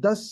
10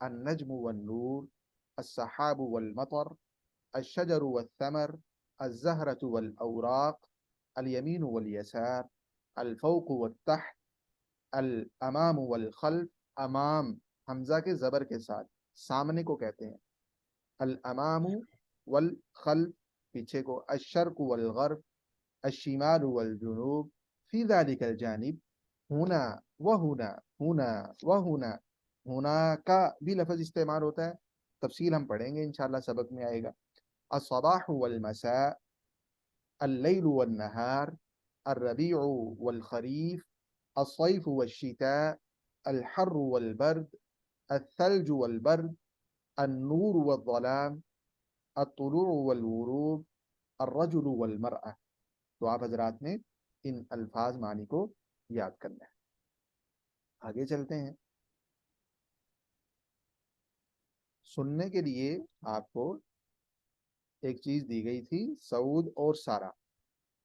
النجم والنور السحاب والمطر الشجر والثمر الزهرة والأوراق اليمين واليسار الفوق والتحت الامام والخلف. امام حمزہ کے زبر کے ساتھ سامنے کو کہتے ہیں، الامام والخلف پیچھے کو، الشرق والغرب الشمال والجنوب فی ذلک الجانب ہونا وہنا ہونا وہنا. ہونا کا بھی لفظ استعمال ہوتا ہے، تفصیل ہم پڑھیں گے انشاءاللہ سبق میں آئے گا. الصباح والمساء اللیل والنہار الربیع والخریف الصيف والشتاء الحر والبرد الثلج والبرد النور والظلام الطلوع والغروب الرجل والمرأة. تو آپ حضرات نے ان الفاظ معنی کو یاد کرنا ہے. آگے چلتے ہیں. سننے کے لیے آپ کو ایک چیز دی گئی تھی، سعود اور سارا.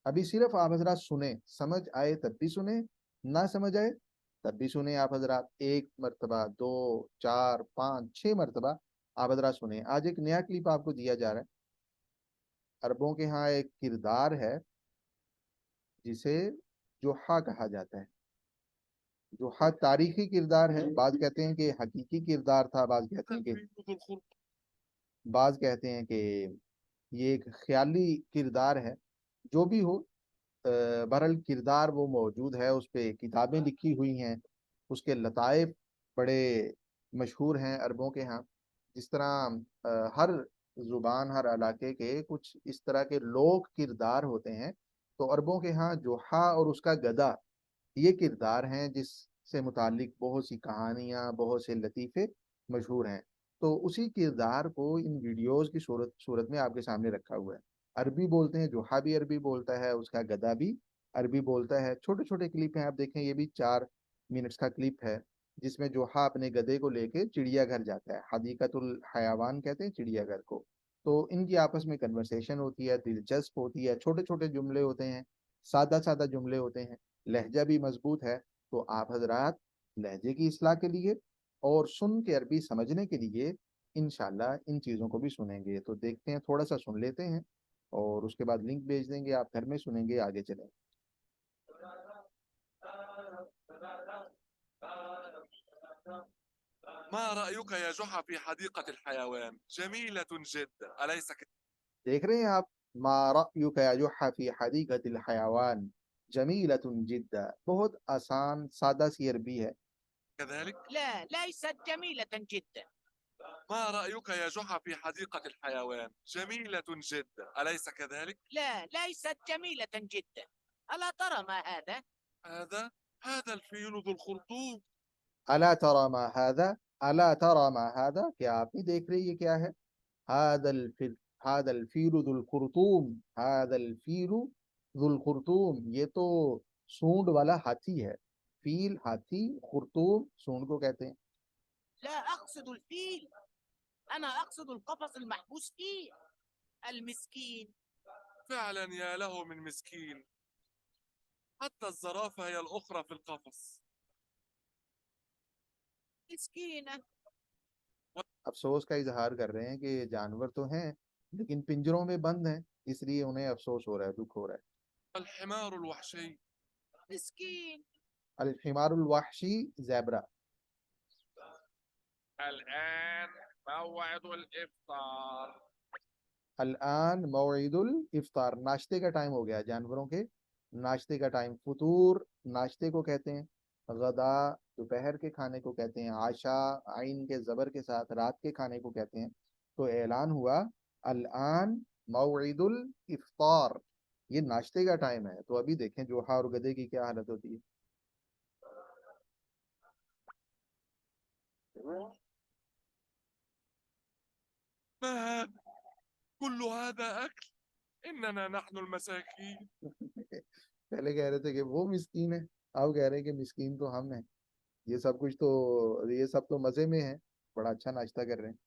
ابھی صرف آپ حضرات سنیں، سمجھ آئے تب بھی سنیں، نہ سمجھ آئے تب بھی سنیں. آپ حضرات 1 مرتبہ 2 4 5 6 مرتبہ آپ حضرات سنیں. آج ایک نیا کلپ آپ کو دیا جا رہا ہے. عربوں کے ہاں ایک کردار ہے جسے جوحا کہا جاتا ہے. جوحا تاریخی کردار ہے، بعض کہتے ہیں کہ حقیقی کردار تھا، بعض کہتے ہیں کہ یہ ایک خیالی کردار ہے. جو بھی ہو، بہرحال کردار وہ موجود ہے، اس پہ کتابیں لکھی ہوئی ہیں، اس کے لطائف بڑے مشہور ہیں عربوں کے ہاں. جس طرح ہر زبان، ہر علاقے کے کچھ اس طرح کے لوک کردار ہوتے ہیں، تو عربوں کے ہاں جوحا اور اس کا گدھا یہ کردار ہیں جس سے متعلق بہت سی کہانیاں، بہت سے لطیفے مشہور ہیں. تو اسی کردار کو ان ویڈیوز کی صورت میں آپ کے سامنے رکھا ہوا ہے. عربی بولتے ہیں، جوحا بھی عربی بولتا ہے، اس کا گدھا بھی عربی بولتا ہے. چھوٹے چھوٹے کلپ ہیں، آپ دیکھیں، یہ بھی 4 منٹس کا کلپ ہے جس میں جوحا اپنے گدھے کو لے کے چڑیا گھر جاتا ہے. حدیقت الحیوان کہتے ہیں چڑیا گھر کو. تو ان کی آپس میں کنورسیشن ہوتی ہے، دلچسپ ہوتی ہے، چھوٹے چھوٹے جملے ہوتے ہیں، سادہ سادہ جملے ہوتے ہیں، لہجہ بھی مضبوط ہے. تو آپ حضرات لہجے کی اصلاح کے لیے اور سن کے عربی سمجھنے کے لیے انشاءاللہ ان چیزوں کو بھی سنیں گے. تو دیکھتے ہیں، تھوڑا سا سن لیتے ہیں اور اس کے بعد لنک بھیج دیں گے، آپ گھر میں سنیں گے. آگے چلیں. ما رأيك يا جحا في حديقة الحيوان؟ جميلة جدا أليس كذلك؟ دیکھ رہے ہیں آپ، ما رأيك يا جحا في حديقة الحيوان جميلة جدا. بہت آسان سادہ سی عربی ہے. لا ليست جميلة جدا. ما رأيك يا جحا في حديقة الحيوان؟ جميلة جدا أليس كذلك؟ لا ليست جميلة جدا. ألا ترى ما هذا؟ هذا الفيل ذو الخرطوم. الا ترى ما هذا، الا ترى ما هذا، کیا آپ نہیں دیکھ رہے یہ کیا ہے؟ هذا الفيل، هذا الفيل ذو الخرطوم، هذا الفيل ذو الخرطوم. یہ تو سونڈ والا ہاتھی ہے. فیل ہاتھی، خرطوم سونڈ کو کہتے ہیں. لا أقصد الفيل، أنا أقصد القفص المحبوس فيه. المسكين. فعلا يا له من مسكين، حتى الزرافة هي الأخرى في القفص. مسكينة. افسوس کا اظہار کر رہے ہیں کہ یہ جانور تو ہیں لیکن پنجروں میں بند ہیں، اس لیے انہیں افسوس ہو رہا ہے، دکھ ہو رہا ہے. الحمار الوحشي مسكين. الحمار الوحشی زیبرا. الآن موعد الإفطار. الان موعد الافطار، ناشتے کا ٹائم ہو گیا. جانوروں کے ناشتے کا ٹائم. فطور ناشتے کو کہتے ہیں، غدا دوپہر کے کھانے کو کہتے ہیں، عشاء عین کے زبر کے ساتھ رات کے کھانے کو کہتے ہیں. تو اعلان ہوا الان موعد الافطار، یہ ناشتے کا ٹائم ہے. تو ابھی دیکھیں جوحا اور گدھے کی کیا حالت ہوتی ہے. ما كل هذا أكل؟ إننا نحن المساكين. پہلے کہہ رہے تھے کہ وہ مسکین ہے، اب کہہ رہے ہیں کہ مسکین تو ہم ہیں. یہ سب کچھ تو، یہ سب تو مزے میں ہے، بڑا اچھا ناشتہ کر رہے ہیں.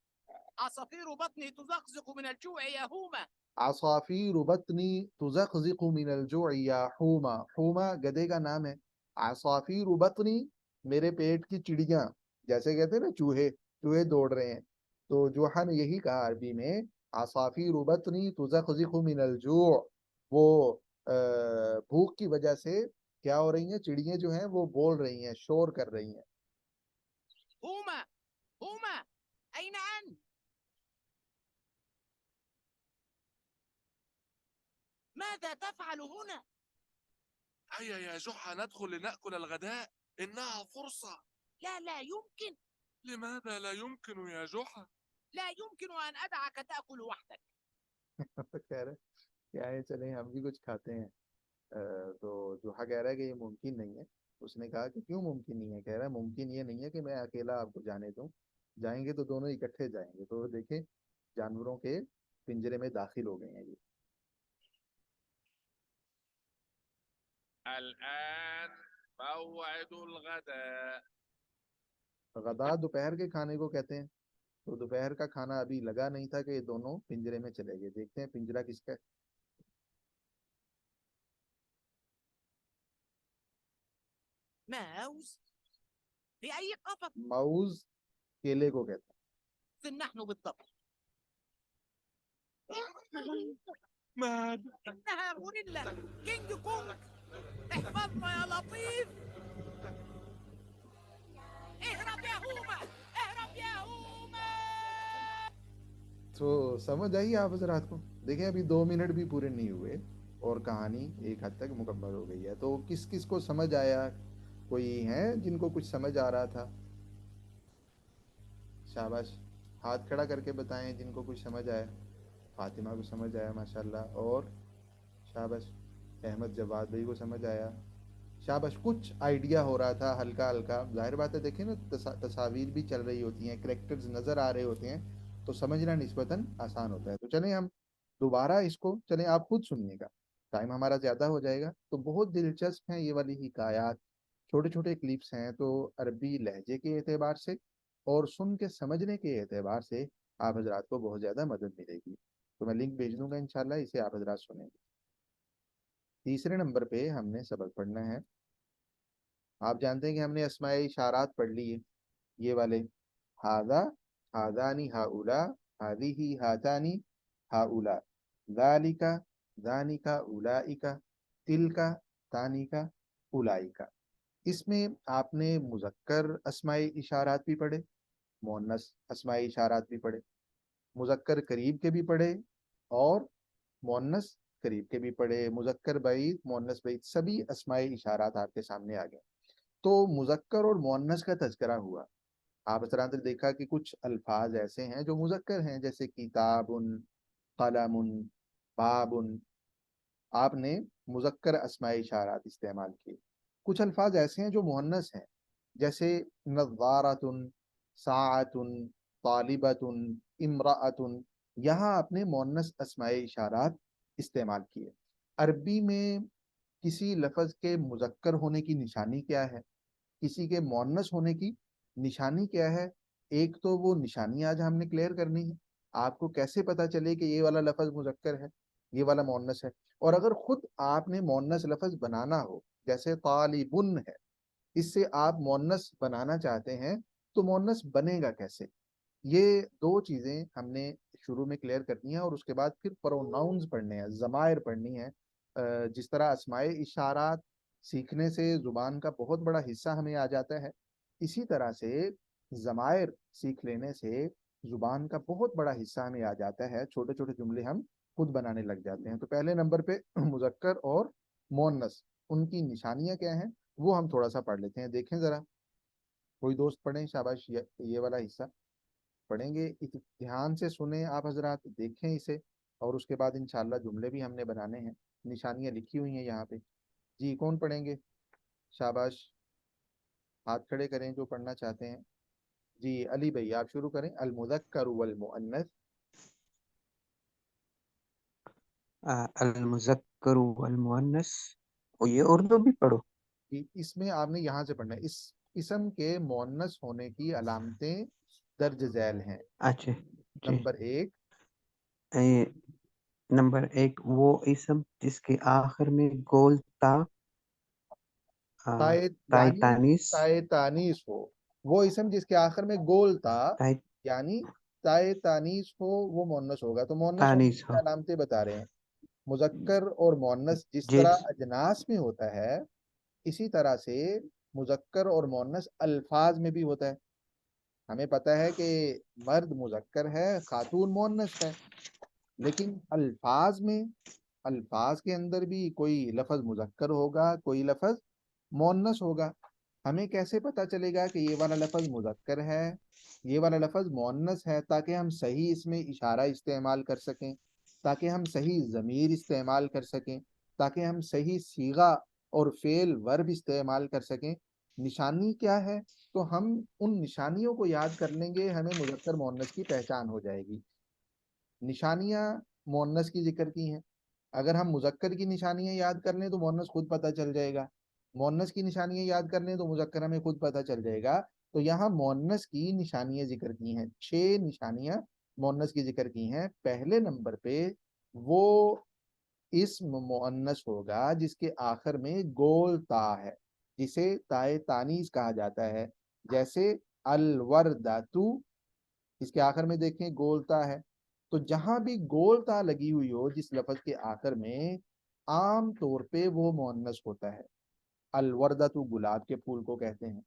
عصافير بطني تزقزق من الجوع يا هوما. عصافیر بطنی تزقزق من الجوع یا حوما. حوما گدے کا نام ہے. عصافیر بطنی میرے پیٹ کی چڑیاں، جیسے کہتے ہیں نا چوہے، چوہے دوڑ رہے ہیں. تو جوحا نے یہی کہا عربی میں عصافیر بطنی تزخزخ من الجوع، وہ بھوک کی وجہ سے کیا ہو رہی ہیں، چڑیاں جو ہیں وہ بول رہی ہیں، شور کر رہی ہیں. هما هما أين أنت؟ ماذا تفعل هنا؟ هيا يا جحا ندخل لنأكل الغداء، إنها فرصة. لا لا يمكن. لماذا لا يمكن يا جحا؟ لا يمكن أن أدعك تأكل وحدك. کہہ رہے کیا ہے، چلیں ہم بھی کچھ کھاتے ہیں. تو جوہا کہہ رہا ہے کہ یہ ممکن نہیں ہے. اس نے کہا کہ کیوں ممکن نہیں ہے؟ کہہ رہا ہے ممکن یہ نہیں ہے کہ میں اکیلا آپ کو جانے دوں، جائیں گے تو دونوں اکٹھے جائیں گے. تو دیکھیں جانوروں کے پنجرے میں داخل ہو گئے ہیں یہ. الآن موعد الغداء. غدا دوپہر کے کھانے کو کہتے ہیں. تو دوپہر کا کھانا ابھی لگا نہیں تھا کہ یہ دونوں پنجرے میں چلے گئے. دیکھتے ہیں پنجرہ کس کا ہے. ماوس في أي قفص؟ ماؤز کیلے کو کہتے ہیں. نحن بالضبط. ماذا؟ إنها غوريلا كينج كونغ. احفظنا يا لطيف. اهرب يا هوما، اهرب يا هوما. تو سمجھ آئی آپ حضرات کو؟ دیکھیں ابھی 2 منٹ بھی پورے نہیں ہوئے اور کہانی ایک حد تک مکمل ہو گئی ہے. تو کس کس کو سمجھ آیا؟ کوئی ہیں جن کو کچھ سمجھ آ رہا تھا؟ شاباش، ہاتھ کھڑا کر کے بتائیں جن کو کچھ سمجھ آیا. فاطمہ کو سمجھ آیا ماشاءاللہ. اور شاباش، احمد جواد بھائی کو سمجھ آیا. شاباش، کچھ آئیڈیا ہو رہا تھا ہلکا ہلکا. ظاہر بات ہے دیکھیں نا تصاویر بھی چل رہی ہوتی ہیں، کریکٹرز نظر آ رہے ہوتے ہیں تو سمجھنا نسبتاً آسان ہوتا ہے. تو چلیں ہم دوبارہ اس کو، چلیں آپ خود سنیے گا، ٹائم ہمارا زیادہ ہو جائے گا. تو بہت دلچسپ ہیں یہ والی حکایات، چھوٹے چھوٹے کلپس ہیں. تو عربی لہجے کے اعتبار سے اور سن کے سمجھنے کے اعتبار سے آپ حضرات کو بہت زیادہ مدد ملے گی. تو میں لنک بھیج دوں گا انشاءاللہ، اسے آپ حضرات سنیں گے. تیسرے نمبر پہ ہم نے سبق پڑھنا ہے. آپ جانتے ہیں کہ ہم نے اسماء اشارات پڑھ لی ہے، یہ والے ہاذا، ہاذانی، ہاؤلا، ہذیہ، ہاتانی، ہاؤلا، ذالک، ذانک، اولئک، تلک، تانک، اولئک. اس میں آپ نے مذکر اسماء اشارات بھی پڑھے، مؤنث اسماء اشارات بھی پڑھے، مذکر قریب کے بھی پڑھے اور مؤنث قریب کے بھی پڑھے. مذکر بعید، مؤنث بعید، سبھی اسماء اشارات آپ کے سامنے آ گئے. تو مذکر اور مؤنث کا تذکرہ ہوا. آپ حضرات نے دیکھا کہ کچھ الفاظ ایسے ہیں جو مذکر ہیں، جیسے کتاب، قلم، باب. آپ نے مذکر اسماء اشارات استعمال کیے. کچھ الفاظ ایسے ہیں جو مؤنث ہیں، جیسے نظارۃ، ساعۃ، طالبۃ، امرأۃ. یہاں آپ نے مؤنث اسماء اشارات استعمال کیے. عربی میں کسی لفظ کے مذکر ہونے کی نشانی کیا ہے، کسی کے مؤنث ہونے کی نشانی کیا ہے؟ ایک تو وہ نشانی آج ہم نے کلیئر کرنی ہے. آپ کو کیسے پتا چلے کہ یہ والا لفظ مذکر ہے، یہ والا مؤنث ہے. اور اگر خود آپ نے مؤنث لفظ بنانا ہو، جیسے طالبن ہے، اس سے آپ مؤنث بنانا چاہتے ہیں تو مؤنث بنے گا کیسے؟ یہ دو چیزیں ہم نے شروع میں کلیئر کرنی ہے. اور اس کے بعد پھر پروناؤنز پڑھنے ہیں، ضمائر پڑھنی ہے. جس طرح اسماء اشارات سیکھنے سے زبان کا بہت بڑا حصہ ہمیں آ جاتا ہے، اسی طرح سے ضمائر سیکھ لینے سے زبان کا بہت بڑا حصہ ہمیں آ جاتا ہے. چھوٹے چھوٹے جملے ہم خود بنانے لگ جاتے ہیں. تو پہلے نمبر پہ مذکر اور مؤنث، ان کی نشانیاں کیا ہیں وہ ہم تھوڑا سا پڑھ لیتے ہیں. دیکھیں ذرا، کوئی دوست پڑھیں، شاباش، یہ والا حصہ پڑھیں گے. دھیان سے سنیں آپ حضرات، دیکھیں اسے، اور اس کے بعد انشاءاللہ جملے بھی ہم نے بنانے ہیں. نشانیاں لکھی ہوئی ہیں یہاں پہ. جی کون پڑھیں گے؟ شاباش، ہاتھ کھڑے کریں جو پڑھنا چاہتے ہیں. جی علی بھائی آپ شروع کریں. المذکر والمؤنث. المذکر والمؤنث، اور یہ اردو بھی پڑھو. اس میں آپ نے یہاں سے پڑھنا ہے. اس اسم کے مؤنث ہونے کی علامتیں درج ذیل ہیں. اچھا جی. نمبر 1، نمبر 1 وہ اسم جس کے آخر میں گول تا، تائے تائے یعنی تانیس، تائے تانیس ہو. وہ اسم جس کے آخر میں گول تا تائے یعنی تائے تانیث ہو وہ مونس ہوگا. تو مونس ہونے تانیث کی ہو. علامتیں بتا رہے ہیں. مذکر اور مونس جس طرح جنس اجناس میں ہوتا ہے اسی طرح سے مذکر اور مونس الفاظ میں بھی ہوتا ہے. ہمیں پتہ ہے کہ مرد مذکر ہے خاتون مونس ہے، لیکن الفاظ کے اندر بھی کوئی لفظ مذکر ہوگا کوئی لفظ مونس ہوگا. ہمیں کیسے پتہ چلے گا کہ یہ والا لفظ مذکر ہے یہ والا لفظ مونس ہے؟ تاکہ ہم صحیح اس میں اشارہ استعمال کر سکیں، تاکہ ہم صحیح ضمیر استعمال کر سکیں، تاکہ ہم صحیح صیغہ اور فعل ورب استعمال کر سکیں. نشانی کیا ہے؟ تو ہم ان نشانیوں کو یاد کر لیں گے، ہمیں مذکر مونس کی پہچان ہو جائے گی. نشانیاں مونس کی ذکر کی ہیں، اگر ہم مذکر کی نشانیاں یاد کر لیں تو مونس خود پتہ چل جائے گا، مونس کی نشانیاں یاد کر لیں تو مذکر ہمیں خود پتہ چل جائے گا. تو یہاں مونس کی نشانیاں ذکر کی ہیں، 6 نشانیاں مونس کی ذکر کی ہیں. پہلے نمبر پہ وہ اسم مؤنث ہوگا جس کے آخر میں گول تا ہے، جسے تائے تانیث کہا جاتا ہے. جیسے الورداتو، اس کے آخر میں دیکھیں گول تا ہے. تو جہاں بھی گول تا لگی ہوئی ہو جس لفظ کے آخر میں عام طور پہ وہ مؤنث ہوتا ہے. الورداتو گلاب کے پھول کو کہتے ہیں،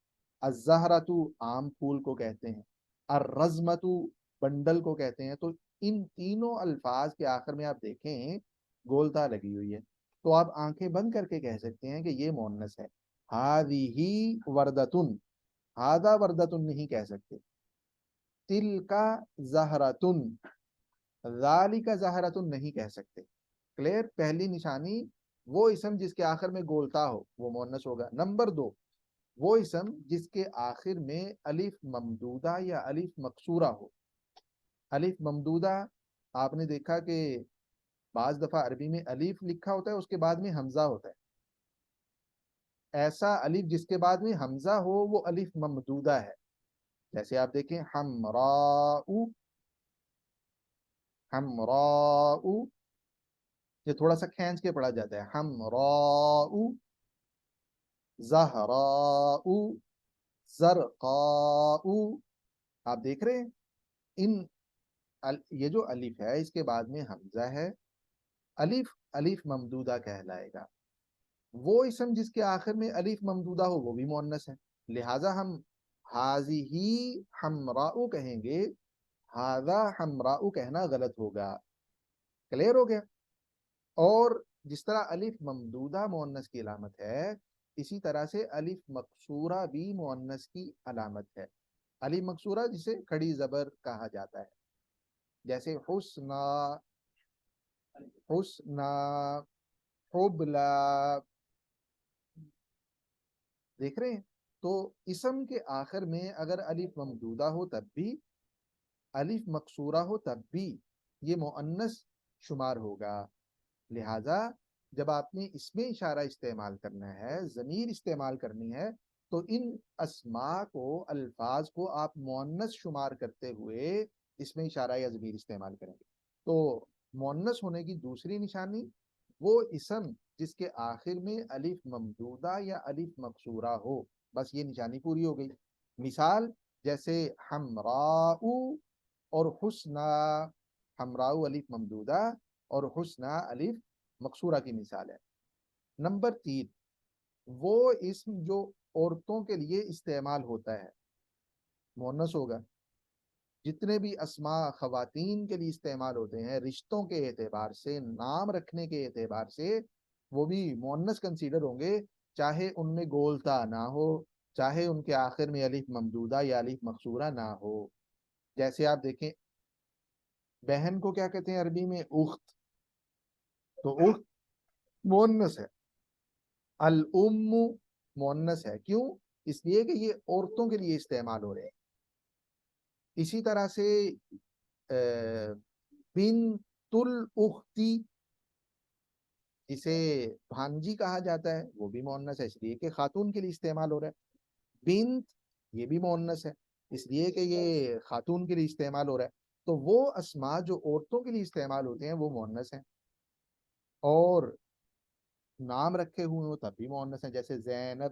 الزہراتو عام پھول کو کہتے ہیں، الرزمتو بنڈل کو کہتے ہیں. تو ان تینوں الفاظ کے آخر میں آپ دیکھیں گولتا لگی ہوئی ہے، تو آپ آنکھیں بند کر کے کہہ سکتے ہیں کہ یہ مؤنث ہے. ہذہ وردتن، ہذا وردتن نہیں کہہ سکتے. تلکا زہرتن، ذالک زہرتن نہیں کہہ سکتے. کلیئر؟ پہلی نشانی وہ اسم جس کے آخر میں گولتا ہو وہ مؤنث ہوگا. نمبر 2 وہ اسم جس کے آخر میں الف ممدودہ یا الف مکسورہ ہو. الف ممدودہ آپ نے دیکھا کہ بعض دفعہ عربی میں الف لکھا ہوتا ہے اس کے بعد میں حمزہ ہوتا ہے. ایسا الف جس کے بعد میں حمزہ ہو وہ الف ممدودہ ہے. جیسے آپ دیکھیں حمراء، حمراء یہ تھوڑا سا کھینچ کے پڑھا جاتا ہے. حمراء، زہراء، زرقاء. آپ دیکھ رہے ہیں ان یہ جو الف ہے اس کے بعد میں حمزہ ہے، الف الف ممدودہ کہلائے گا. وہ اسم جس کے آخر میں الف ممدودہ ہو وہ بھی مؤنث ہے. لہٰذا ہم حاذہ حمراء کہیں گے، ہذا حمراء کہنا غلط ہوگا. کلیئر ہو گیا؟ اور جس طرح الف ممدودہ مؤنث کی علامت ہے اسی طرح سے الف مکسورہ بھی مؤنث کی علامت ہے. الف مکسورہ جسے کھڑی زبر کہا جاتا ہے. جیسے حسنا، حسنا، حبلا. دیکھ رہے ہیں؟ تو اسم کے آخر میں اگر الف ممدودہ ہو تب بھی، الف مکسورہ ہو تب بھی یہ مؤنث شمار ہوگا. لہذا جب آپ نے اس میں اشارہ استعمال کرنا ہے، ضمیر استعمال کرنی ہے، تو ان اسماء کو، الفاظ کو آپ مؤنث شمار کرتے ہوئے اس میں اشارہ یا ضمیر استعمال کریں گے. تو مؤنث ہونے کی دوسری نشانی وہ اسم جس کے آخر میں الف ممدودہ یا الف مکسورہ ہو، بس یہ نشانی پوری ہو گئی. مثال جیسے حمراء اور حسنا، حمراء الف ممدودہ اور حسنا الف مکسورہ کی مثال ہے. نمبر 3 وہ اسم جو عورتوں کے لیے استعمال ہوتا ہے مؤنث ہوگا. جتنے بھی اسماء خواتین کے لیے استعمال ہوتے ہیں رشتوں کے اعتبار سے، نام رکھنے کے اعتبار سے، وہ بھی مؤنث کنسیڈر ہوں گے، چاہے ان میں گولتا نہ ہو، چاہے ان کے آخر میں الف ممدودہ یا الف مکسورہ نہ ہو. جیسے آپ دیکھیں بہن کو کیا کہتے ہیں عربی میں؟ اخت. تو اخت مؤنث ہے. الام مؤنث ہے. کیوں؟ اس لیے کہ یہ عورتوں کے لیے استعمال ہو رہے ہیں. اسی طرح سے بنت الاختی جسے بھانجی کہا جاتا ہے وہ بھی مؤنث ہے اس لیے کہ خاتون کے لیے استعمال ہو رہا ہے. بنت یہ بھی مؤنث ہے اس لیے کہ یہ خاتون کے لیے استعمال ہو رہا ہے. تو وہ اسماء جو عورتوں کے لیے استعمال ہوتے ہیں وہ مؤنث ہیں، اور نام رکھے ہوئے ہوں تب بھی مؤنث ہیں. جیسے زینب،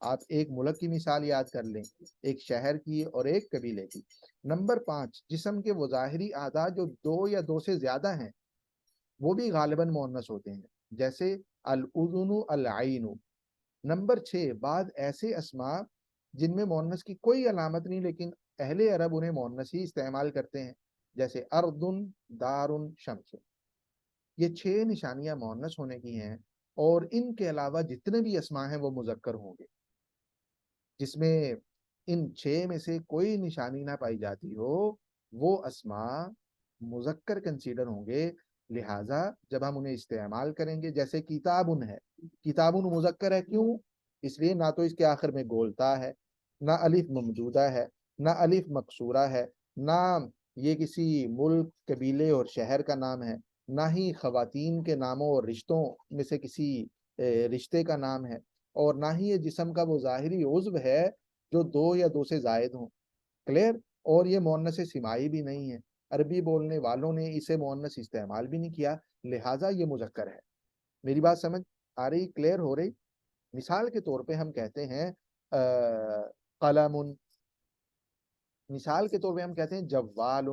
آپ ایک ملک کی مثال یاد کر لیں، ایک شہر کی اور ایک قبیلے کی۔ نمبر 5، جسم کے وہ ظاہری اعضاء جو 2 یا 2 سے زیادہ ہیں وہ بھی غالباً مؤنث ہوتے ہیں، جیسے الاذن، العین۔ نمبر 6، بعض ایسے اسماء جن میں مؤنث کی کوئی علامت نہیں لیکن اہل عرب انہیں مؤنث ہی استعمال کرتے ہیں، جیسے ارض، دار، شمس۔ یہ 6 نشانیاں مؤنث ہونے کی ہیں، اور ان کے علاوہ جتنے بھی اسماء ہیں وہ مذکر ہوں گے۔ جس میں ان 6 میں سے کوئی نشانی نہ پائی جاتی ہو وہ اسماء مذکر کنسیڈر ہوں گے، لہٰذا جب ہم انہیں استعمال کریں گے، جیسے کتابن ہے، کتابن مذکر ہے، کیوں؟ اس لیے نہ تو اس کے آخر میں گولتا ہے، نہ الف ممدودہ ہے، نہ الف مقصورہ ہے، نہ یہ کسی ملک، قبیلے اور شہر کا نام ہے، نہ ہی خواتین کے ناموں اور رشتوں میں سے کسی رشتے کا نام ہے، اور نہ ہی یہ جسم کا وہ ظاہری عضو ہے جو 2 یا 2 سے زائد ہوں۔ کلیئر؟ اور یہ مؤنث سمائی بھی نہیں ہے، عربی بولنے والوں نے اسے مؤنث استعمال بھی نہیں کیا، لہٰذا یہ مذکر ہے۔ میری بات سمجھ آ رہی؟ کلیئر ہو رہی؟ مثال کے طور پہ ہم کہتے ہیں قلم، مثال کے طور پہ ہم کہتے ہیں جوال،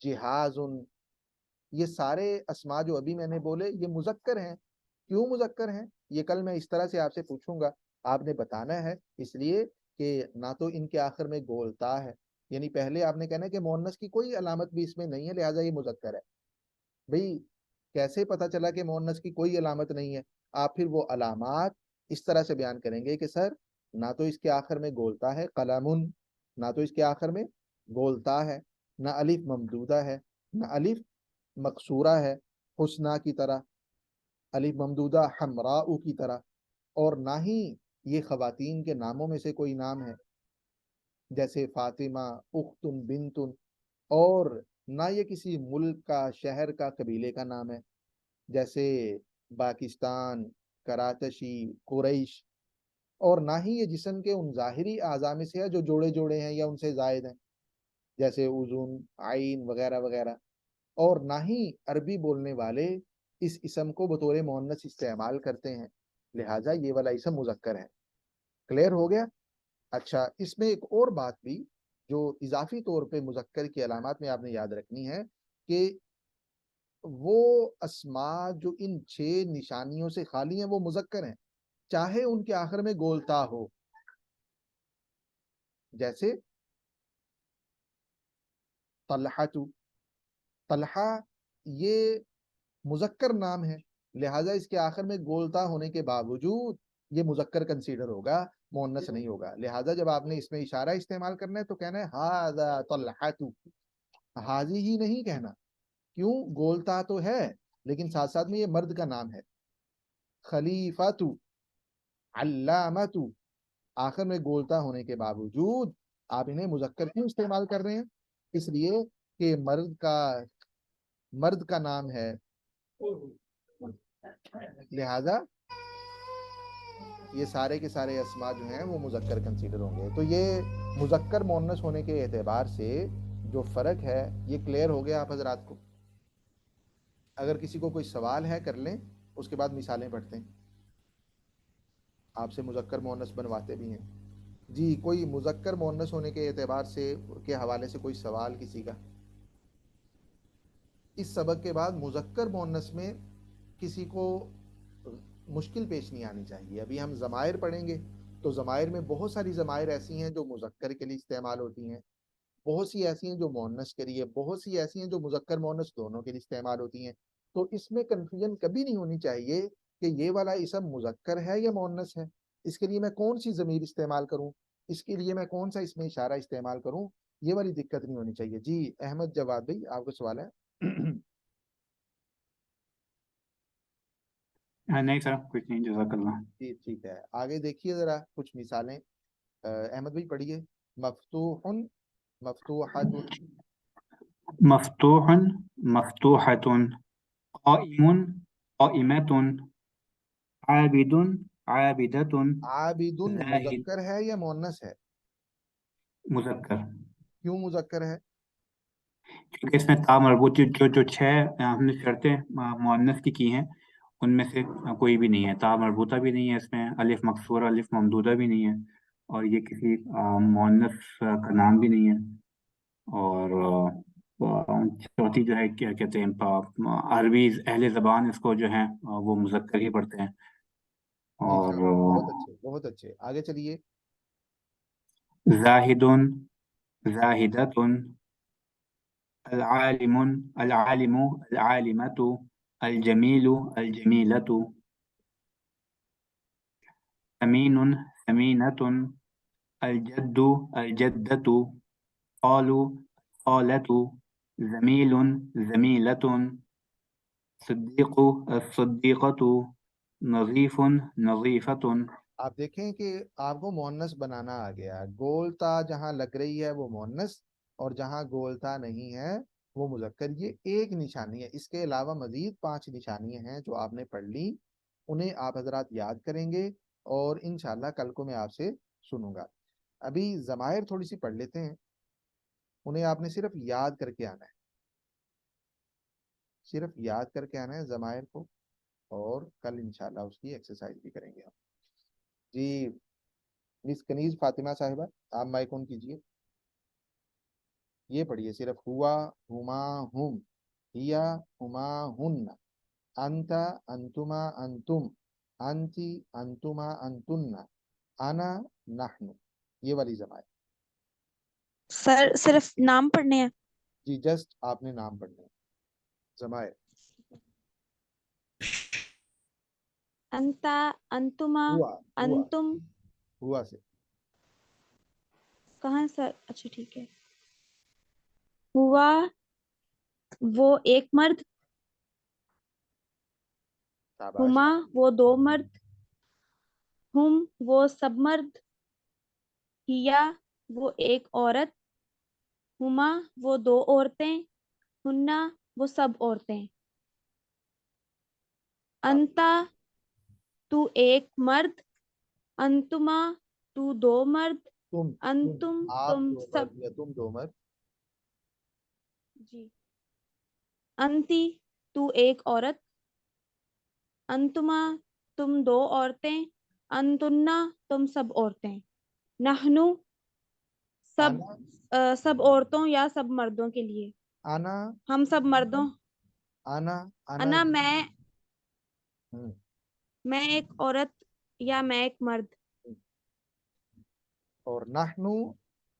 جہاز۔ یہ سارے اسماء جو ابھی میں نے بولے یہ مذکر ہیں۔ کیوں مذکر ہیں؟ یہ کل میں اس طرح سے آپ سے پوچھوں گا، آپ نے بتانا ہے، اس لیے کہ نہ تو ان کے آخر میں گولتا ہے، یعنی پہلے آپ نے کہنا ہے کہ مؤنث کی کوئی علامت بھی اس میں نہیں ہے لہٰذا یہ مذکر ہے۔ بھئی کیسے پتا چلا کہ مؤنث کی کوئی علامت نہیں ہے؟ آپ پھر وہ علامات اس طرح سے بیان کریں گے کہ سر نہ تو اس کے آخر میں گولتا ہے قلمن، نہ تو اس کے آخر میں گولتا ہے، نہ الف ممدودہ ہے، نہ الف مقصورہ ہے حسنہ کی طرح، الف ممدودہ حمراء کی طرح، اور نہ ہی یہ خواتین کے ناموں میں سے کوئی نام ہے جیسے فاطمہ، اختن، بنتن، اور نہ یہ کسی ملک کا، شہر کا، قبیلے کا نام ہے جیسے پاکستان، کراچی، قریش، اور نہ ہی یہ جسم کے ان ظاہری اعضاء میں سے ہے جو جوڑے جوڑے ہیں یا ان سے زائد ہیں جیسے اذن، عین وغیرہ وغیرہ، اور نہ ہی عربی بولنے والے اس اسم کو بطور مؤنث استعمال کرتے ہیں، لہٰذا یہ والا اسم مذکر ہے۔ کلیئر ہو گیا؟ اچھا، اس میں ایک اور بات بھی جو اضافی طور پہ مذکر کی علامات میں آپ نے یاد رکھنی ہے کہ وہ اسماء جو ان 6 نشانیوں سے خالی ہیں وہ مذکر ہیں، چاہے ان کے آخر میں گولتا ہو، جیسے طلحہ، طلحہ یہ مذکر نام ہے، لہٰذا اس کے آخر میں گولتا ہونے کے باوجود یہ مذکر کنسیڈر ہوگا، مؤنث نہیں ہوگا، لہٰذا جب آپ نے اس میں اشارہ استعمال کرنا ہے تو کہنا ہے ھذا طلحۃ، حاضی ہی نہیں کہنا، کیوں؟ گولتا تو ہے لیکن ساتھ ساتھ میں یہ مرد کا نام ہے، خلیفۃ، علامۃ، آخر میں گولتا ہونے کے باوجود آپ انہیں مذکر کیوں استعمال کر رہے ہیں؟ اس لیے کہ مرد کا نام ہے، لہذا یہ سارے کے سارے اسماء جو ہیں وہ مذکر کنسیڈر ہوں گے۔ تو یہ مذکر مؤنث ہونے کے اعتبار سے جو فرق ہے یہ کلیئر ہو گیا آپ حضرات کو؟ اگر کسی کو کوئی سوال ہے کر لیں، اس کے بعد مثالیں پڑھتے ہیں، آپ سے مذکر مؤنث بنواتے بھی ہیں۔ جی، کوئی مذکر مؤنث ہونے کے اعتبار سے کے حوالے سے کوئی سوال کسی کا؟ اس سبق کے بعد مذکر مؤنث میں کسی کو مشکل پیش نہیں آنی چاہیے۔ ابھی ہم ضمائر پڑھیں گے تو ضمائر میں بہت ساری ضمائر ایسی ہیں جو مذکر کے لیے استعمال ہوتی ہیں، بہت سی ایسی ہیں جو مؤنث کے لیے، بہت سی ایسی ہیں جو مذکر مؤنث دونوں کے لیے استعمال ہوتی ہیں۔ تو اس میں کنفیوژن کبھی نہیں ہونی چاہیے کہ یہ والا اسم مذکر ہے یا مؤنث ہے، اس کے لیے میں کون سی ضمیر استعمال کروں، اس کے لیے میں کون سا اس میں اشارہ استعمال کروں، یہ والی دقت نہیں ہونی چاہیے۔ جی احمد جواد بھائی، آپ کو سوال ہے؟ نہیں سر، کچھ نہیں، جزاک اللہ۔ جی ٹھیک ہے، آگے دیکھیے ذرا کچھ مثالیں۔ احمد بھائی پڑھیے۔ مفتوح، مفتوحۃ، مفتوح، مفتوحۃ، قائم، قائمۃ، عابد، عابدۃ، عابد ذاہد، مذکر ہے یا مؤنث ہے؟ مذکر، کیوں مذکر ہے؟ کیونکہ اس میں تا مربوط جو 6 ہم نے شرطیں مؤنث کی ہیں ان میں سے کوئی بھی نہیں ہے، تا مربوطہ بھی نہیں ہے اس میں، الف مکسورہ الف ممدودہ بھی نہیں ہے، اور یہ کسی مؤنث کا نام بھی نہیں ہے، اور چوتھی جو ہے کیا کہتے ہیں عربی اہل زبان اس کو جو ہیں وہ مذکر ہی پڑھتے ہیں، جی اور جی بہت اچھے بہت اچھے، آگے چلیے. زاہد زاہدۃ، العالم العالم العالمۃ، الجمیل الجمیلۃ، ثمین ثمینۃ، الجد الجدۃ، خال خالۃ، زمیل زمیلۃ، صدیق الصدیقۃ، نظیف نظیفۃ. آپ دیکھیں کہ آپ کو مؤنث بنانا آ گیا. گولتا جہاں لگ رہی ہے وہ مؤنث، اور جہاں گولتا نہیں ہے وہ مذکر. یہ ایک نشانی ہے، اس کے علاوہ مزید 5 نشانیاں ہیں جو آپ نے پڑھ لی، انہیں آپ حضرات یاد کریں گے، اور انشاءاللہ کل کو میں آپ سے سنوں گا. ابھی ضمائر تھوڑی سی پڑھ لیتے ہیں، انہیں آپ نے صرف یاد کر کے آنا ہے، صرف یاد کر کے آنا ہے ضمائر کو، اور کل انشاءاللہ اس کی ایکسرسائز بھی کریں گے ہم. جی مس کنیز فاطمہ صاحبہ، آپ مائک آن کیجئے. یہ پڑھیے صرف ہوا ہما ہم، ہیا ہما ہن، انت انتما انتم، انتی انتما انتن، انا نحن، یہ والی ضمائر. سر صرف نام پڑھنے ہیں؟ جی جسٹ آپ نے نام پڑھنے ہیں ضمائر. انتا، انتما، ہوا ہوا انتم. ہوا سے کہاں ہے سر؟ اچھا ٹھیک ہے. ہوا وہ ایک مرد، شاباش. ہما وہ 2 مرد، ہم وہ سب مرد، ہیا وہ ایک عورت، ہما وہ 2 عورتیں، ہننا وہ سب عورتیں. انتا تو ایک مرد، انتما تو 2 مرد، تم انتم آپ تم 2 سب. مرد یا تم 2 مرد. جی. انتی تو ایک عورت، انتما تم 2 عورتیں، انتنا تم سب عورتیں. نحنو سب انا سب عورتوں یا سب مردوں کے لیے. انا ہم سب مردوں. انا انا ہم. میں ایک عورت یا میں ایک مرد. اور نحنو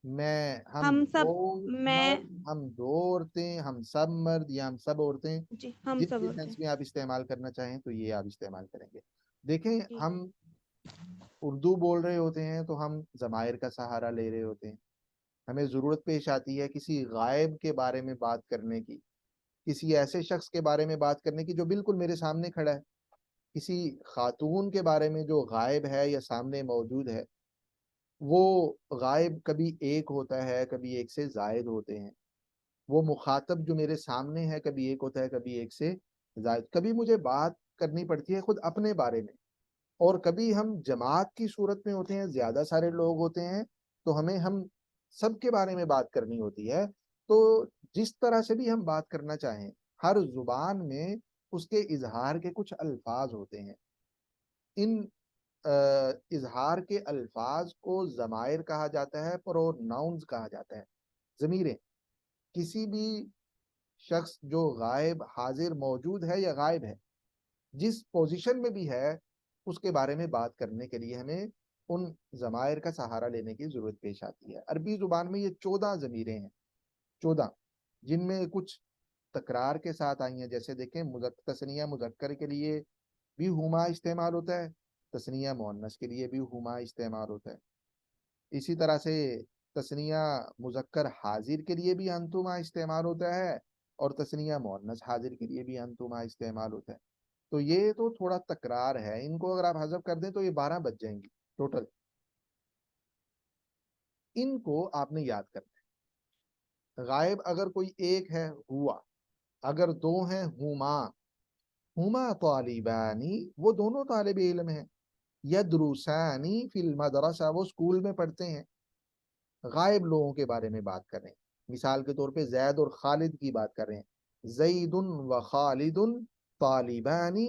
میں، ہم سب، دو میں. مرد، ہم 2 عورتیں، ہم سب مرد یا ہم سب عورتیں. جی ہم جس سب بھی عورتیں. سینس میں آپ استعمال کرنا چاہیں تو یہ آپ استعمال کریں گے. دیکھیں جی. ہم اردو بول رہے ہوتے ہیں تو ہم ضمائر کا سہارا لے رہے ہوتے ہیں. ہمیں ضرورت پیش آتی ہے کسی غائب کے بارے میں بات کرنے کی، کسی ایسے شخص کے بارے میں بات کرنے کی جو بالکل میرے سامنے کھڑا ہے، کسی خاتون کے بارے میں جو غائب ہے یا سامنے موجود ہے. وہ غائب کبھی ایک ہوتا ہے، کبھی ایک سے زائد ہوتے ہیں. وہ مخاطب جو میرے سامنے ہے کبھی ایک ہوتا ہے، کبھی ایک سے زائد. کبھی مجھے بات کرنی پڑتی ہے خود اپنے بارے میں، اور کبھی ہم جماعت کی صورت میں ہوتے ہیں، زیادہ سارے لوگ ہوتے ہیں تو ہم سب کے بارے میں بات کرنی ہوتی ہے. تو جس طرح سے بھی ہم بات کرنا چاہیں، ہر زبان میں اس کے اظہار کے کچھ الفاظ ہوتے ہیں. ان اظہار کے الفاظ کو ضمائر کہا جاتا ہے، پروناؤنز کہا جاتا ہے، ضمیریں. کسی بھی شخص جو غائب حاضر موجود ہے یا غائب ہے، جس پوزیشن میں بھی ہے، اس کے بارے میں بات کرنے کے لیے ہمیں ان ضمائر کا سہارا لینے کی ضرورت پیش آتی ہے. عربی زبان میں یہ 14 ضمیریں ہیں، 14، جن میں کچھ تکرار کے ساتھ آئی ہیں. جیسے دیکھیں تثنیہ مذکر کے لیے بھی ہما استعمال ہوتا ہے، تثنیہ مؤنث کے لیے بھی ہما استعمال ہوتا ہے. اسی طرح سے تثنیہ مذکر حاضر کے لیے بھی انتما استعمال ہوتا ہے، اور تثنیہ مؤنث حاضر کے لیے بھی انتما استعمال ہوتا ہے. تو یہ تو تھوڑا تکرار ہے، ان کو اگر آپ حذف کر دیں تو یہ 12 بچ جائیں گی ٹوٹل. ان کو آپ نے یاد کرنا ہے. غائب اگر کوئی ایک ہے ہوا، اگر 2 ہیں ہما، ہما طالبانی وہ دونوں طالب علم ہیں، یدرسانی فی المدرسہ وہ اسکول میں پڑھتے ہیں. غائب لوگوں کے بارے میں بات کر رہے ہیں. مثال کے طور پہ زید اور خالد کی بات کر رہے ہیں، زید و خالد طالبانی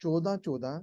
14-14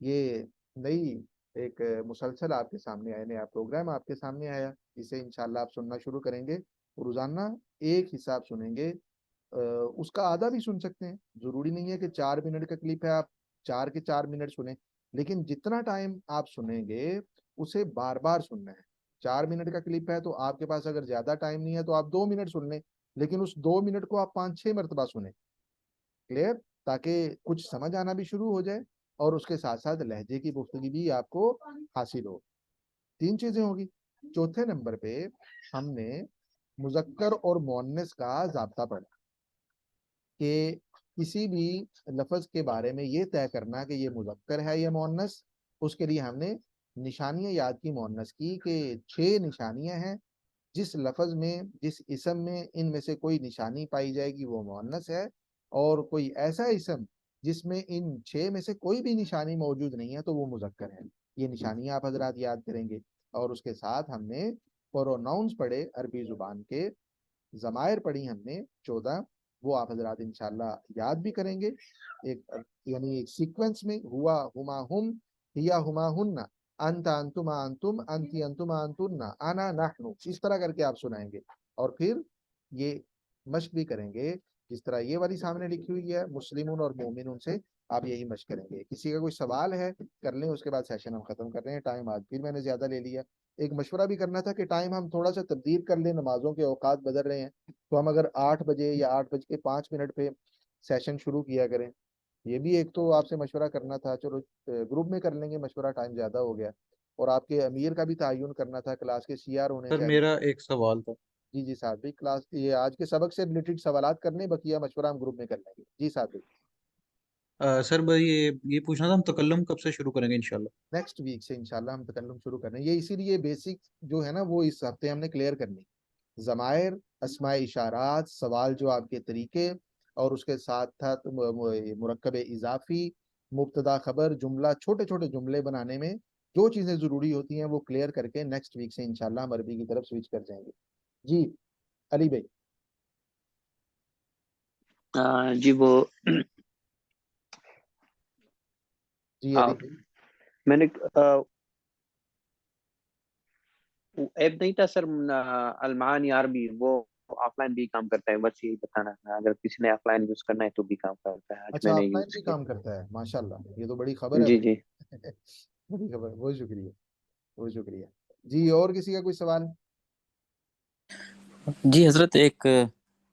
یہ نئی ایک مسلسل آپ کے سامنے آیا، نیا پروگرام آپ کے سامنے آیا، اسے انشاءاللہ آپ سننا شروع کریں گے، روزانہ ایک حساب سنیں گے، اس کا آدھا بھی سن سکتے ہیں، ضروری نہیں ہے کہ 4 منٹ کا کلپ ہے آپ 4 کے 4 منٹ سنیں، لیکن جتنا ٹائم آپ سنیں گے اسے بار بار سننا ہے۔ 4 منٹ کا کلپ ہے تو آپ کے پاس اگر زیادہ ٹائم نہیں ہے تو آپ 2 منٹ سن لیں، لیکن اس 2 منٹ کو آپ 5-6 مرتبہ سنیں، کلیئر، تاکہ کچھ سمجھ آنا بھی شروع ہو جائے اور اس کے ساتھ ساتھ لہجے کی گفتگی بھی آپ کو حاصل ہو۔ 3 چیزیں ہوگی۔ چوتھے نمبر پہ ہم نے مذکر اور مؤنث کا ضابطہ پڑھا کہ کسی بھی لفظ کے بارے میں یہ طے کرنا کہ یہ مذکر ہے یا مؤنث، اس کے لیے ہم نے نشانیاں یاد کی مؤنث کی کہ 6 نشانیاں ہیں، جس لفظ میں جس اسم میں ان میں سے کوئی نشانی پائی جائے گی وہ مؤنث ہے، اور کوئی ایسا اسم جس میں ان 6 میں سے کوئی بھی نشانی موجود نہیں ہے تو وہ مذکر ہے۔ یہ نشانیاں آپ حضرات یاد کریں گے، اور اس کے ساتھ ہم نے پروناؤنس پڑھے عربی زبان کے، ضمائر پڑھی ہم نے 14، وہ آپ حضرات انشاءاللہ یاد بھی کریں گے، ایک یعنی ایک سیکوینس میں، ہوا ہما ہم، ہیا ہما ہن، انت انتما انتم، انتی انتما انتن، انا نحن، اس طرح کر کے آپ سنائیں گے، اور پھر یہ مشق بھی کریں گے جس طرح یہ والی سامنے لکھی ہوئی ہے مسلمون اور مومنون سے، آپ یہی مشق کریں گے۔ کسی کا کوئی سوال ہے کر لیں، اس کے بعد سیشن ہم ختم کر رہے ہیں، ٹائم آج پھر میں نے زیادہ لے لیا۔ ایک مشورہ بھی کرنا تھا کہ ٹائم ہم تھوڑا سا تبدیل کر لیں، نمازوں کے اوقات بدل رہے ہیں، تو ہم اگر 8 بجے یا 8:05 پہ سیشن شروع کیا کریں، یہ بھی ایک تو آپ سے مشورہ کرنا تھا، چلو گروپ میں کر لیں گے مشورہ، ٹائم زیادہ ہو گیا، اور آپ کے امیر کا بھی تعین کرنا تھا، کلاس کے CR ہونے سر چاہیے۔ میرا ایک سوال تھا۔ جی صاحب بھی، کلاس یہ آج کے سبق سے ریلیٹڈ سوالات کرنے، بقیہ مشورہ ہم گروپ میں کر لیں گے۔ جی صاحب بھی، سر بھائی یہ پوچھنا تھا، ہم تکلم کب سے شروع کریں گے انشاءاللہ؟ نیکسٹ ویک سے انشاءاللہ ہم تکلم شروع کر رہے ہیں، یہ اسی لیے بیسک جو ہے نا وہ اس ہفتے ہم نے کلیئر کرنی، ضمائر، اسماء اشارات، سوال جواب کے طریقے، اور اس کے ساتھ تھا مرکب اضافی، مبتدا خبر، جملہ، چھوٹے چھوٹے جملے بنانے میں جو چیزیں ضروری ہوتی ہیں وہ کلیئر کر کے نیکسٹ ویک سے انشاءاللہ ہم عربی کی طرف سوئچ کر جائیں گے۔ جی علی بھائی۔ جی وہ جی علی بھائی، میں نے ایپ نہیں تھا سر، المعانی عربی، وہ آف لائن بھی کام کرتا ہے، بس یہی بتانا تھا، اگر کسی نے آف لائن یوز کرنا ہے تو بھی کام کرتا ہے، آج اچھا میں نے آف لائن یوز بھی کیا۔ کام کرتا ہے، ماشاءاللہ، یہ تو بڑی خبر ہے جی بھائی۔ جی بڑی خبر، بہت شکریہ، بہت شکریہ۔ جی اور کسی کا کوئی سوال؟ جی حضرت،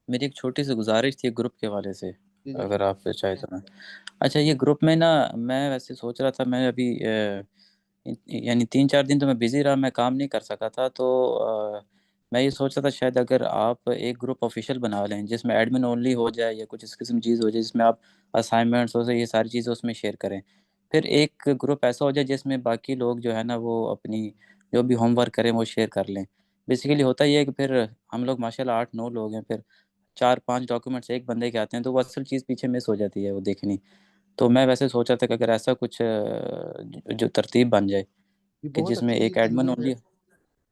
میری ایک چھوٹی سی گزارش تھی گروپ کے حوالے سے، جی جی اگر آپ چاہے تو۔ اچھا، یہ گروپ میں نا، میں ویسے سوچ رہا تھا، میں ابھی یعنی 3-4 دن تو میں بزی رہا، میں کام نہیں کر سکا تھا، تو میں یہ سوچ رہا تھا شاید اگر آپ ایک گروپ آفیشیل بنا لیں جس میں ایڈمن اونلی ہو جائے یا کچھ اس قسم چیز ہو جائے، جس میں آپ اسائنمنٹس ہو جائے، یہ ساری چیزیں اس میں شیئر کریں، پھر ایک گروپ ایسا ہو جائے جس میں باقی لوگ جو ہے نا وہ اپنی جو بھی ہوم ورک کریں وہ شیئر کر لیں۔ بیسیکلی ہوتا یہ ہے کہ پھر ہم لوگ ماشاءاللہ 8-9 لوگ ہیں، پھر 4-5 ڈاکیومنٹس ایک بندے کے آتے ہیں تو وہ اصل چیز پیچھے مس ہو جاتی ہے وہ دیکھنی۔ تو میں ویسے سوچا تھا کہ اگر ایسا کچھ جو ترتیب بن جائے یہ کہ بہت جس میں اچھی ایک ایڈمن تجویز ہے، اونلی۔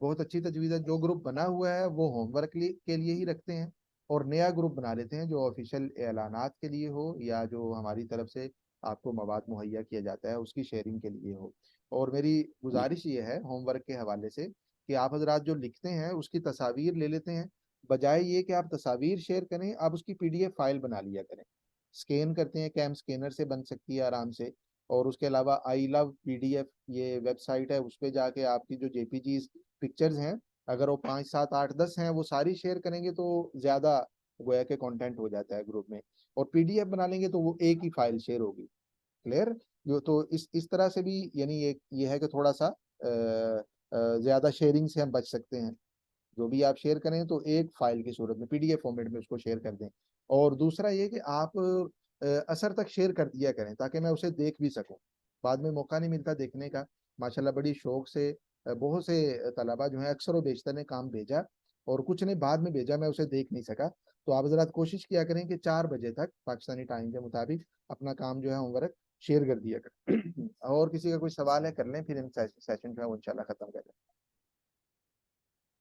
بہت اچھی تجویز ہے۔ جو گروپ بنا ہوا ہے وہ ہوم ورک کے لیے ہی رکھتے ہیں، اور نیا گروپ بنا لیتے ہیں جو آفیشیل اعلانات کے لیے ہو، یا جو ہماری طرف سے آپ کو مواد مہیا کیا جاتا ہے اس کی شیئرنگ کے لیے ہو۔ اور میری گزارش یہ ہے ہوم ورک کے حوالے سے کہ آپ حضرات جو لکھتے ہیں اس کی تصاویر لے لیتے ہیں، بجائے یہ کہ آپ تصاویر شیئر کریں، آپ اس کی PDF فائل بنا لیا کریں، اسکین کرتے ہیں، کیم اسکینر سے بن سکتی ہے آرام سے، اور اس کے علاوہ آئی لو PDF یہ ویب سائٹ ہے، اس پہ جا کے آپ کی جو JPGs پکچرز ہیں، اگر وہ 5 7 8 10 ہیں وہ ساری شیئر کریں گے تو زیادہ گویا کہ کانٹینٹ ہو جاتا ہے گروپ میں، اور PDF بنا لیں گے تو وہ ایک ہی فائل شیئر ہوگی، کلیئر۔ تو اس طرح سے بھی یعنی یہ ہے کہ تھوڑا سا زیادہ شیئرنگ سے ہم بچ سکتے ہیں، جو بھی آپ شیئر کریں تو ایک فائل کی صورت میں PDF فارمیٹ میں اس کو شیئر کر دیں، اور دوسرا یہ کہ آپ اثر تک شیئر کر دیا کریں تاکہ میں اسے دیکھ بھی سکوں، بعد میں موقع نہیں ملتا دیکھنے کا۔ ماشاءاللہ بڑی شوق سے بہت سے طلبا جو ہیں، اکثر و بیشتر نے کام بھیجا اور کچھ نے بعد میں بھیجا، میں اسے دیکھ نہیں سکا، تو آپ حضرات کوشش کیا کریں کہ 4 بجے تک پاکستانی ٹائم کے مطابق اپنا کام جو ہے ہوم ورک شیئر کر دیا کریں۔ اور کسی کا کوئی سوال ہے کر لیں، پھر سیشن جو ہے وہ انشاءاللہ ختم کر لیں۔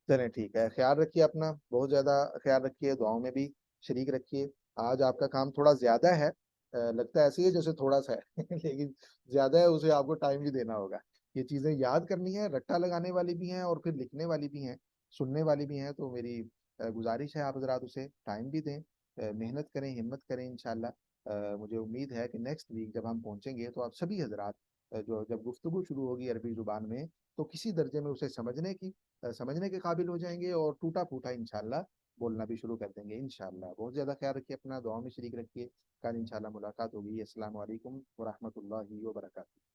چلیں ٹھیک ہے، خیال رکھیے اپنا، بہت زیادہ خیال رکھیے، دعاؤں میں بھی شریک رکھیے۔ آج آپ کا کام تھوڑا زیادہ ہے لگتا ہے ایسے ہی ہے جیسے تھوڑا سا ہے لیکن زیادہ ہے، اسے آپ کو ٹائم بھی دینا ہوگا. یہ چیزیں یاد کرنی ہے، رٹا لگانے والی بھی ہیں اور پھر لکھنے والی بھی ہیں، سننے والی بھی ہیں. تو میری گزارش ہے آپ حضرات اسے ٹائم بھی دیں، محنت کریں، ہمت کریں انشاءاللہ. مجھے امید ہے کہ نیکسٹ ویک جب ہم پہنچیں گے تو آپ سبھی حضرات جو جب گفتگو شروع ہوگی عربی زبان میں تو کسی درجے میں اسے سمجھنے کے قابل ہو جائیں گے اور ٹوٹا پھوٹا انشاءاللہ بولنا بھی شروع کر دیں گے انشاءاللہ. بہت زیادہ خیال رکھیے اپنا، دعاؤں میں شریک رکھیے. کل انشاءاللہ ملاقات ہوگی. السلام علیکم ورحمۃ اللہ وبرکاتہ.